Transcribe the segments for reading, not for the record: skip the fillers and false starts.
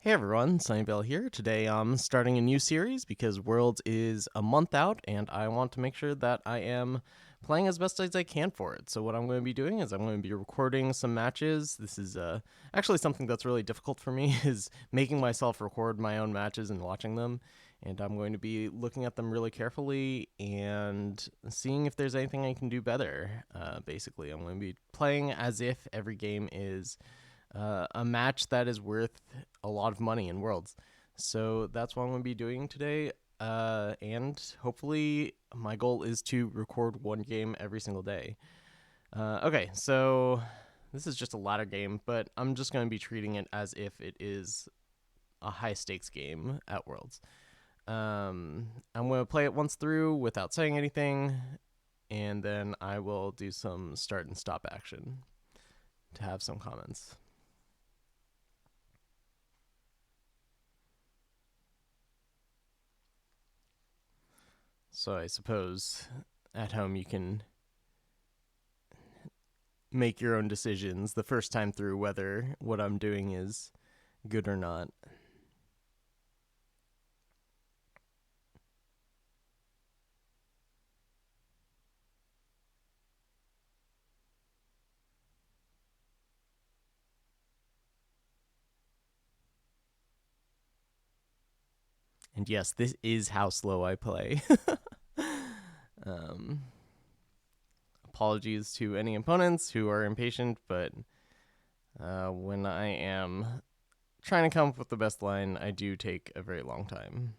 Hey everyone, Sunnybell here. Today I'm starting a new series because Worlds is a month out and I want to make sure that I am playing as best as I can for it. So what I'm going to be doing is I'm going to be recording some matches. This is actually something that's really difficult for me is making myself record my own matches and watching them. And I'm going to be looking at them really carefully and seeing if there's anything I can do better. Basically, I'm going to be playing as if every game is a match that is worth a lot of money in Worlds. So that's what I'm going to be doing today. And hopefully, my goal is to record one game every single day. Okay, so this is just a ladder game, but I'm just going to be treating it as if it is a high stakes game at Worlds. I'm going to play it once through without saying anything, and then I will do some start and stop action to have some comments. So I suppose at home you can make your own decisions the first time through whether what I'm doing is good or not. And yes, this is how slow I play. um, Apologies to any opponents who are impatient, but when I am trying to come up with the best line, I do take a very long time.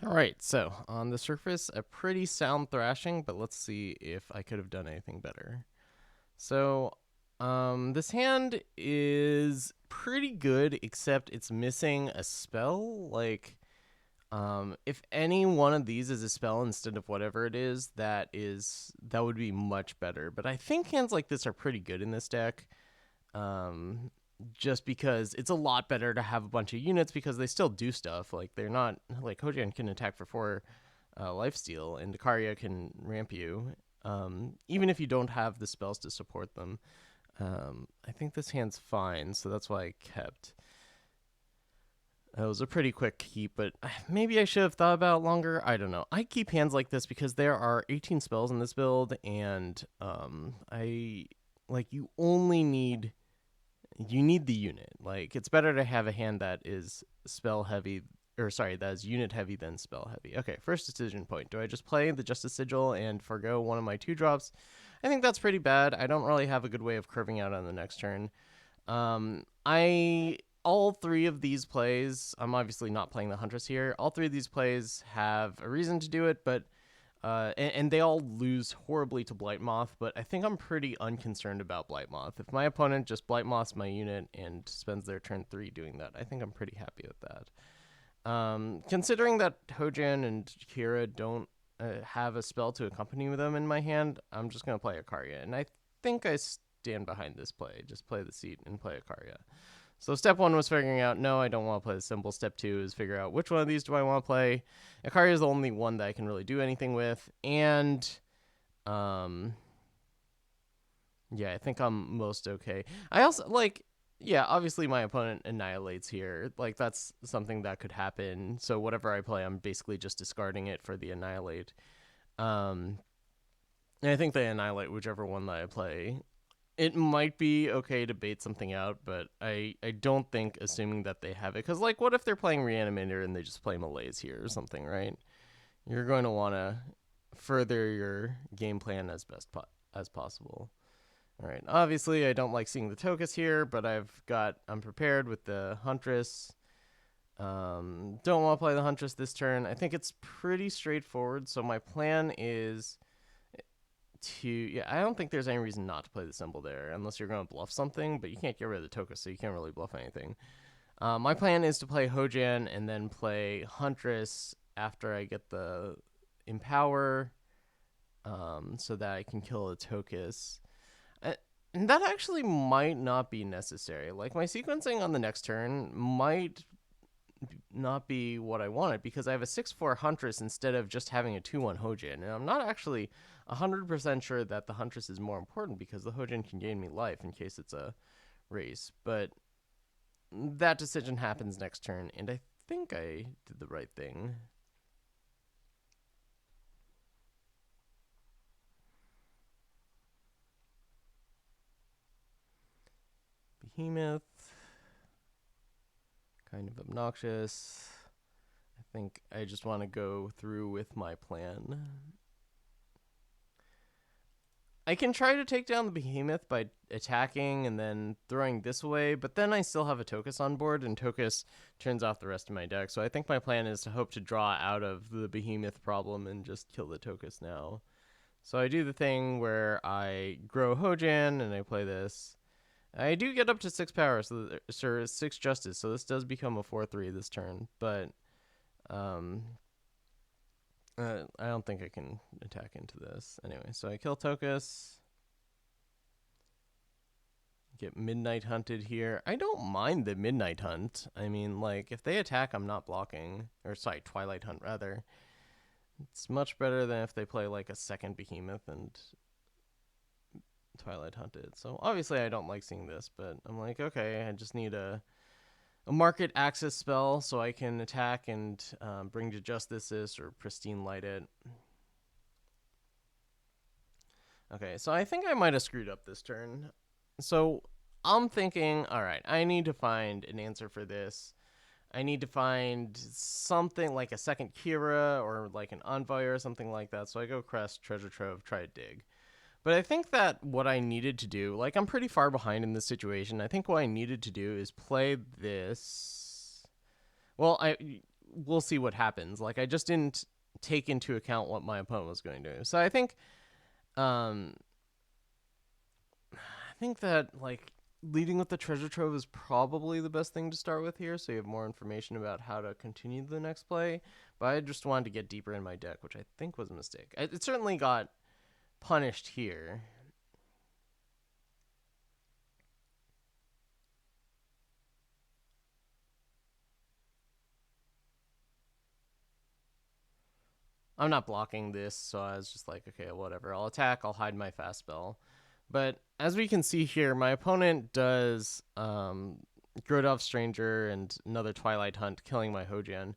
All right, so on the surface, a pretty sound thrashing, but let's see if I could have done anything better. So, this hand is pretty good, except it's missing a spell. Like, if any one of these is a spell instead of whatever it is, that would be much better. But I think hands like this are pretty good in this deck. Um, just because it's a lot better to have a bunch of units because they still do stuff. Like they're not like Hojan can attack for 4 lifesteal and Dakaria can ramp you. Even if you don't have the spells to support them. I think this hand's fine, so that's why I kept. It was a pretty quick keep, but maybe I should have thought about it longer. I don't know. I keep hands like this because there are 18 spells in this build, and I like you need the unit. Like it's better to have a hand that is spell heavy, or sorry, that is unit heavy than spell heavy. Okay, first decision point. Do I just play the Justice Sigil and forgo one of my 2-drops? I think that's pretty bad. I don't really have a good way of curving out on the next turn. I all 3 of these plays, I'm obviously not playing the Huntress here. All 3 of these plays have a reason to do it, but and they all lose horribly to Blightmoth, but I think I'm pretty unconcerned about Blightmoth. If my opponent just Blightmoths my unit and spends their turn 3 doing that, I think I'm pretty happy with that. Considering that Hojan and Kira don't have a spell to accompany them in my hand, I'm just going to play Ikaria, and I think I stand behind this play. Just play the seat and play Ikaria. So step 1 was figuring out, no, I don't want to play the symbol. Step 2 is figure out which one of these do I want to play. Ikaria is the only one that I can really do anything with. And, yeah, I think I'm most okay. I also, like, yeah, obviously my opponent annihilates here. Like, that's something that could happen. So whatever I play, I'm basically just discarding it for the annihilate. And I think they annihilate whichever one that I play. It might be okay to bait something out, but I don't think assuming that they have it. Because, like, what if they're playing Reanimator and they just play Malaise here or something, right? You're going to want to further your game plan as best as possible. All right. Obviously, I don't like seeing the Tokus here, but I'm prepared with the Huntress. Don't want to play the Huntress this turn. I think it's pretty straightforward. So my plan is I don't think there's any reason not to play the symbol there unless you're going to bluff something, but you can't get rid of the Tokus, so you can't really bluff anything. My plan is to play Hojan and then play Huntress after I get the Empower, so that I can kill a Tokus. And that actually might not be necessary. Like, my sequencing on the next turn might not be what I wanted because I have a 6/4 Huntress instead of just having a 2/1 Hojan. And I'm not actually 100% sure that the Huntress is more important because the Hojan can gain me life in case it's a race. But that decision happens next turn, and I think I did the right thing. Behemoth. Kind of obnoxious. I think I just want to go through with my plan. I can try to take down the Behemoth by attacking and then throwing this away, but then I still have a Tokus on board, and Tokus turns off the rest of my deck. So I think my plan is to hope to draw out of the Behemoth problem and just kill the Tokus now. So I do the thing where I grow Hojan and I play this. I do get up to 6 power, so 6 justice, so this does become a 4/3 this turn, but I don't think I can attack into this. Anyway, so I kill Tokus. Get Midnight Hunted here. I don't mind the Midnight Hunt. I mean, like, if they attack, I'm not blocking. Or, sorry, Twilight Hunt, rather. It's much better than if they play, like, a second Behemoth and Twilight Hunted. So, obviously, I don't like seeing this, but I'm like, okay, I just need a market access spell so I can attack and bring to justice this or pristine light it. Okay, so I think I might have screwed up this turn. So I'm thinking, all right, I need to find an answer for this. I need to find something like a second Kira or like an Envoy or something like that. So I go Crest, Treasure Trove, try to dig. But I think that what I needed to do, like I'm pretty far behind in this situation. I think what I needed to do is play this. Well, we'll see what happens. Like I just didn't take into account what my opponent was going to do. So um I think that like leading with the treasure trove is probably the best thing to start with here, so you have more information about how to continue the next play. But I just wanted to get deeper in my deck, which I think was a mistake. It certainly got punished here. I'm not blocking this, so I was just like, okay, whatever. I'll attack, I'll hide my fast spell. But as we can see here, my opponent does Grodov Stranger and another Twilight Hunt, killing my Hojian.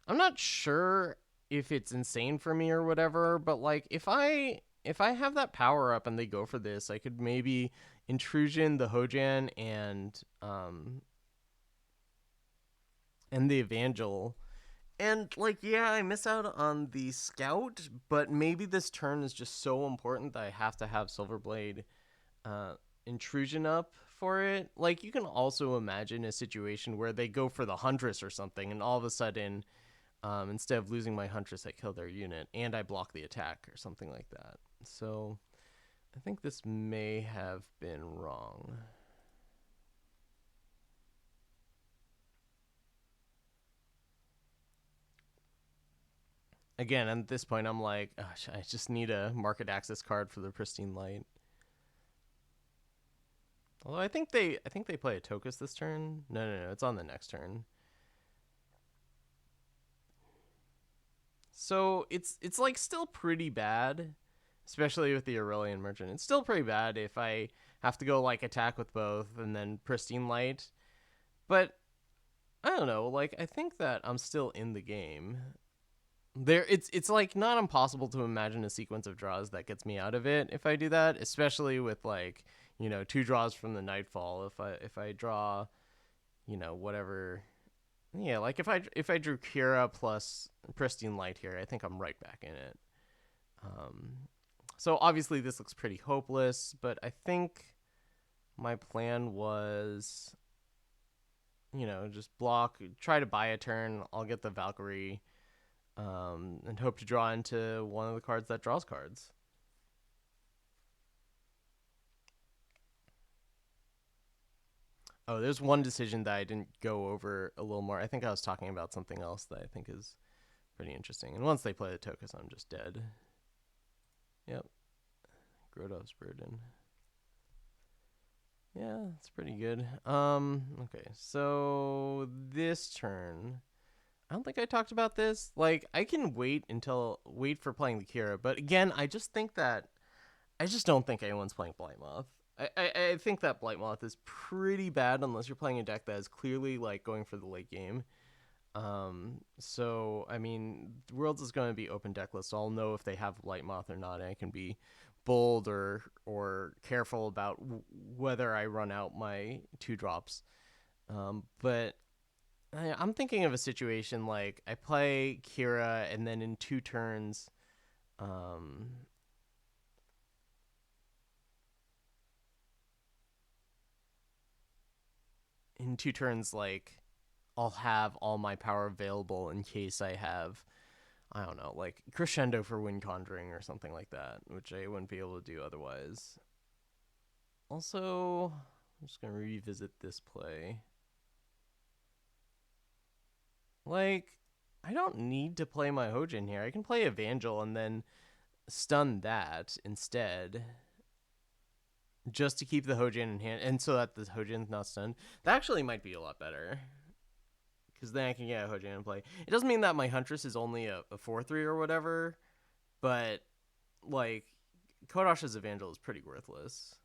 I'm not sure if it's insane for me or whatever, but like if I have that power up and they go for this, I could maybe intrusion the Hojian and the Evangel. And like yeah, I miss out on the scout, but maybe this turn is just so important that I have to have Silverblade uh intrusion up for it. Like you can also imagine a situation where they go for the Huntress or something and all of a sudden instead of losing my Huntress, I kill their unit and I block the attack or something like that. So I think this may have been wrong. Again, at this point, I'm like, gosh, I just need a market access card for the Pristine Light. Although I think they play a Tokus this turn. No, it's on the next turn. So it's like still pretty bad, especially with the Aurelian Merchant. It's still pretty bad if I have to go like attack with both and then Pristine Light. But I don't know, like I think that I'm still in the game. It's like not impossible to imagine a sequence of draws that gets me out of it if I do that, especially with like, two draws from the Nightfall. If I draw, whatever. Yeah, like if I drew Kira plus Pristine Light here, I think I'm right back in it. Um so obviously this looks pretty hopeless, but I think my plan was, just block, try to buy a turn. I'll get the Valkyrie, and hope to draw into one of the cards that draws cards. Oh, there's one decision that I didn't go over a little more. I think I was talking about something else that I think is pretty interesting. And once they play the Tokus, I'm just dead. Yep. Grodov's Burden. Yeah, it's pretty good. Okay, so this turn, I don't think I talked about this. Like, I can wait for playing the Kira, but again, I just don't think anyone's playing Blightmoth. I think that Blightmoth is pretty bad unless you're playing a deck that is clearly like going for the late game. So I mean, Worlds is going to be open decklist, so I'll know if they have Blightmoth or not, and I can be bold or careful about whether I run out my 2 drops. But I'm thinking of a situation like I play Kira, and then in 2 turns, um, like I'll have all my power available in case I have, I don't know, like Crescendo for Wind Conjuring or something like that, which I wouldn't be able to do otherwise. Also, I'm just gonna revisit this play. Like, I don't need to play my Hojin here. I can play Evangel and then stun that instead, just to keep the Hojin in hand, and so that the Hojin's not stunned. That actually might be a lot better, because then I can get a Hojin in play. It doesn't mean that my Huntress is only a 4/3 or whatever, but like Kodash's Evangel is pretty worthless.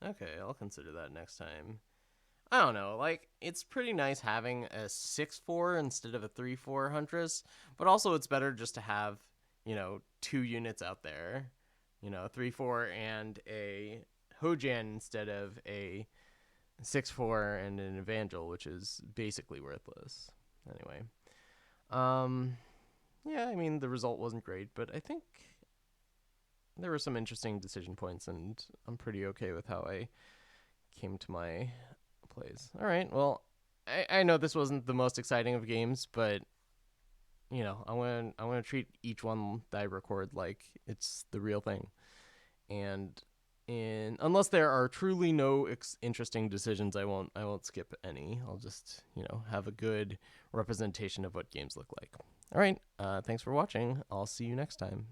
Okay, I'll consider that next time. I don't know, like it's pretty nice having a 6/4 instead of a 3/4 Huntress, but also it's better just to have, 2 units out there, 3/4 and a Hojan instead of a 6/4 and an Evangel, which is basically worthless. Anyway, um, yeah, I mean the result wasn't great, but I think there were some interesting decision points, and I'm pretty okay with how I came to my plays. All right, well, I know this wasn't the most exciting of games, but I'm gonna treat each one that I record like it's the real thing. And in unless there are truly no interesting decisions, I won't skip any. I'll just have a good representation of what games look like. All right, thanks for watching. I'll see you next time.